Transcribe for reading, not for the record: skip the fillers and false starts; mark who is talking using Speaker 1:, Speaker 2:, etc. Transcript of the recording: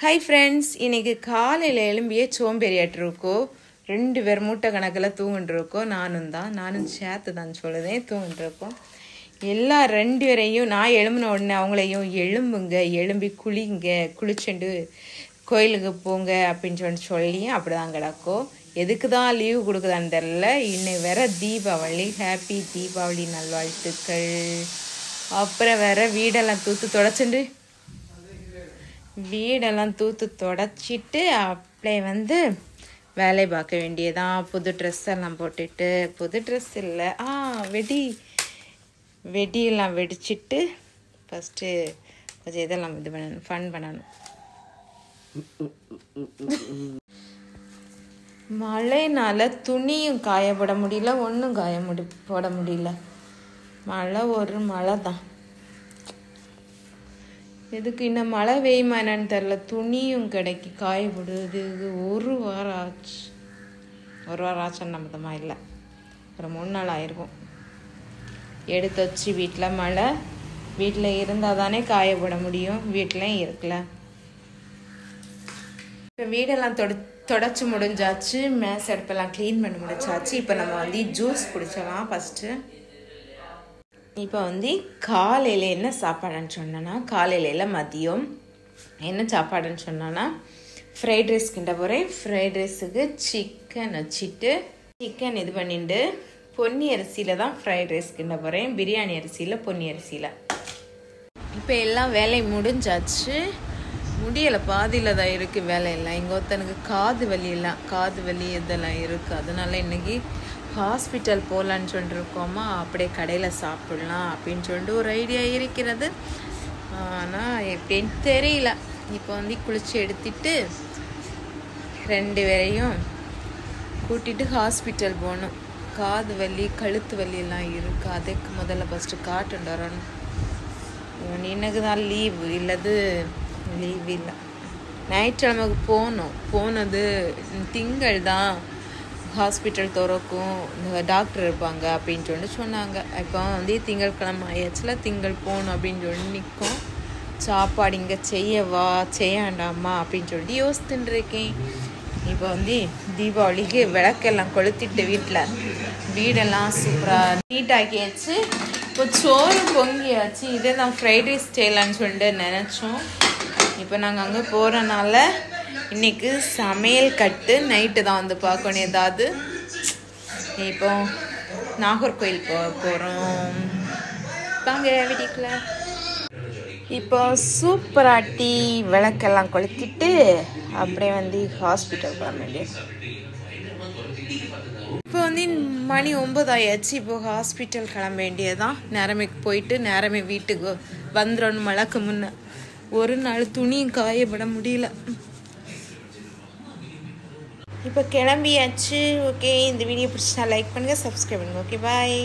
Speaker 1: Hi friends, இன்றைக்கி காலையில் எழும்பியே சோம்பேறியாட்டிருக்கோம். 2 பேர் மூட்டை கணக்கில் தூங்கிட்டுருக்கோம். நானும் சேர்த்து தான் சொல்லுதேன் தூங்கிட்டுருக்கோம். எல்லா 2 பேரையும் நான் எழும்பின உடனே அவங்களையும் எழும்பி குளிங்க, குளிச்சுண்டு கோயிலுக்கு போங்க அப்படின்னு சொல்லி அப்படி தான் கிடக்கும். எதுக்கு தான் லீவு கொடுக்குதான்னு தெரில. இன்னைக்கு வேற தீபாவளி. ஹாப்பி தீபாவளி நல்வாழ்த்துக்கள். அப்புறம் வேற வீடெல்லாம் தூத்து தொடச்சிட்டு அப்படியே வேலை பார்க்க வேண்டியதான். புது ட்ரெஸ் எல்லாம் போட்டுட்டு, புது ட்ரெஸ் இல்லை, வெடியெல்லாம் வெடிச்சிட்டு ஃபஸ்ட்டு கொஞ்சம் இதெல்லாம் இது பண்ணணும், ஃபன் பண்ணணும். மழைனால துணியும் காயப்பட முடியல, ஒன்றும் போட முடியல. மழை தான். எதுக்கு இன்னும் மழை பெய்யுமா என்னன்னு தெரில. துணியும் கிடைக்கி காயப்படுது. இது ஒரு வாரம் ஆச்சுன்னு நம்பதமா இல்லை, ஒரு 3 நாள் ஆயிருக்கும். எடுத்து வச்சு வீட்டில் இருந்தால் தானே காயப்பட முடியும். வீட்டிலையும் இருக்கல. இப்போ வீடெல்லாம் தொடச்சி முடிஞ்சாச்சு. மேஸ் அடுப்பெல்லாம் க்ளீன் பண்ணி முடிச்சாச்சு. இப்போ நம்ம ஜூஸ் குடிச்சலாம் ஃபஸ்ட்டு. இப்போ காலையில் என்ன சாப்பாடுன்னு சொன்னோன்னா, காலையில் மதியம் என்ன சாப்பாடுன்னு சொன்னோன்னா, ஃப்ரைட் ரைஸ் கிண்ட போகிறேன். ஃப்ரைட் ரைஸுக்கு சிக்கன் வச்சுட்டு இது பண்ணிட்டு பொன்னி அரிசியில் தான் ஃப்ரைட் ரைஸ் கிண்ட போகிறேன். பிரியாணி அரிசியில், பொன்னி அரிசியில். இப்போ எல்லாம் வேலை முடிஞ்சாச்சு. முடியலை, பாதியில் தான் இருக்குது வேலையெல்லாம். இங்கே ஒருத்தனுக்கு காது வலி இதெல்லாம் இருக்குது. அதனால இன்னைக்கு ஹாஸ்பிட்டல் போகலான்னு சொல்லிருக்கோமா. அப்படியே கடையில் சாப்பிட்லாம் அப்படின்னு சொல்லிட்டு ஒரு ஐடியா இருக்கிறது. ஆனால் எப்படின்னு தெரியல. இப்போ குளிச்சு எடுத்துட்டு 2 பேரையும் கூட்டிகிட்டு ஹாஸ்பிட்டல் போகணும். காது வலி, கழுத்து வலியெல்லாம் இருக்குது. அதுக்கு முதல்ல ஃபஸ்ட்டு காட்டுண்டு வரணும். எனக்கு தான் லீவு இல்லை. ஞாயிற்றுக்கிழமைக்கு போனது திங்கள் தான் ஹாஸ்பிட்டல் திறக்கும், டாக்டர் இருப்பாங்க அப்படின்னு சொல்லி சொன்னாங்க. இப்போ திங்கட்கிழமை ஆயாச்சுல, திங்கள் போகணும் அப்படின்னு சொல்லி நிற்கும். சாப்பாடு இங்கே செய்யாண்டாமா அப்படின்னு சொல்லி யோசித்துட்டு இருக்கேன். இப்போ தீபாவளிக்கு விளக்கெல்லாம் கொளுத்திட்டு வீடெல்லாம் சூப்பராக நீட்டாக்கியாச்சு. இப்போ சோறு பொங்கியாச்சு. இதே தான் ஃப்ரைட் ரைஸ் செய்யலான்னு சொல்லிட்டு நினச்சோம். இப்போ நாங்கள் அங்கே போகிறனால இன்னைக்கு சமையல் கட்டு நைட்டு தான் பார்க்கணும் ஏதாவது. இப்போ நாகர்கோயில் போகிறோம். வாங்க வீட்டுக்குள்ள. இப்போ சூப்பராட்டி விளக்கெல்லாம் கொளுத்திட்டு அப்படியே ஹாஸ்பிட்டல் போக வேண்டியது. இப்போ மணி 9 ஆயாச்சு. இப்போ ஹாஸ்பிட்டல் கிளம்ப வேண்டியதுதான். நேரமே போயிட்டு நேரமே வீட்டுக்கு வந்துடணும். மழைக்கு முன்ன ஒரு நாள் துணியும் காயப்பட முடியல. இப்போ கிளம்பியாச்சு. ஓகே, இந்த வீடியோ பிடிச்சா லைக் பண்ணுங்கள், சப்ஸ்கிரைப் பண்ணுங்கள். ஓகே, பாய்.